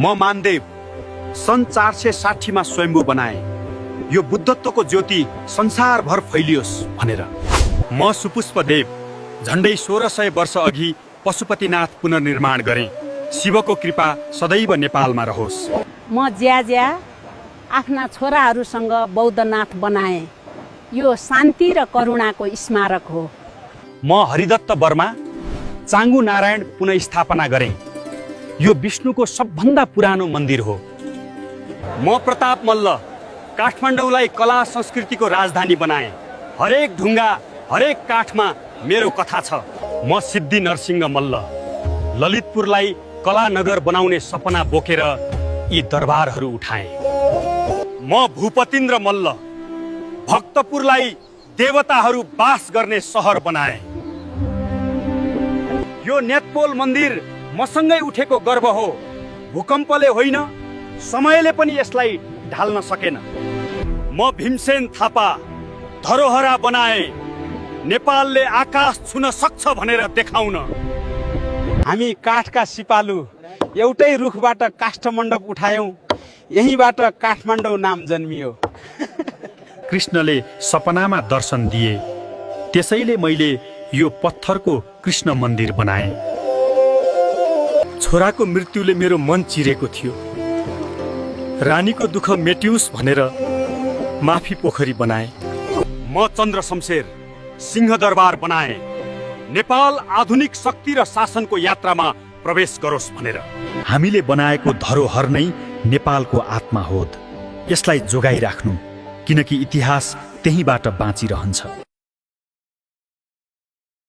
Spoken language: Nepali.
म मानदेव सन् 460 मा स्वयम्भू बनाए यो बुद्धत्वको ज्योति संसारभर फैलियोस् भनेर। म सुपुष्पदेव झण्डै 1600 वर्ष अघि पशुपतिनाथ पुनर्निर्माण गरे। शिवको कृपा सदैव नेपालमा रहोस्। म ज्याज्या आफ्ना छोराहरूसँग बौद्धनाथ बनाए। यो शान्ति र करुणाको स्मारक हो। म हरिदत्त वर्मा चाङ्गु नारायण पुनःस्थापना गरे। यो विष्णुको सबभन्दा पुरानो मन्दिर हो। म प्रताप मल्ल काठमाडौँलाई कला संस्कृतिको राजधानी बनाए। हरेक ढुङ्गा हरेक काठमा मेरो कथा छ। म सिद्धि नरसिंह मल्ल ललितपुरलाई कला नगर बनाउने सपना बोकेर यी दरबारहरू उठाए। म भूपतिन्द्र मल्ल भक्तपुरलाई देवताहरू बास गर्ने सहर बनाए। यो नेतपोल मन्दिर मसँगै उठेको गर्व हो। भूकम्पले होइन, समयले पनि यसलाई ढाल्न सकेन। म भीमसेन थापा धरोहरा बनाए। नेपालले आकाश छुन सक्छ भनेर देखाउन। हामी काठका सिपालु एउटै रुखबाट काष्ठमण्डप उठायौं। यहीँबाट काठमाडौँ नाम जन्मियो। कृष्णले सपनामा दर्शन दिए, त्यसैले मैले यो पत्थरको कृष्ण मन्दिर बनाए। छोराको मृत्युले मेरो मन चिरेको थियो। रानीको दुःख मेटियोस् भनेर माफी पोखरी बनाए। म चन्द्र शमशेर सिंहदरबार बनाए। नेपाल आधुनिक शक्ति र शासनको यात्रामा प्रवेश गरोस् भनेर। हामीले बनाएको धरोहर नै नेपालको आत्मा हो। यसलाई जोगाइराख्नु, किनकि इतिहास त्यहीबाट बाँचिरहन्छ।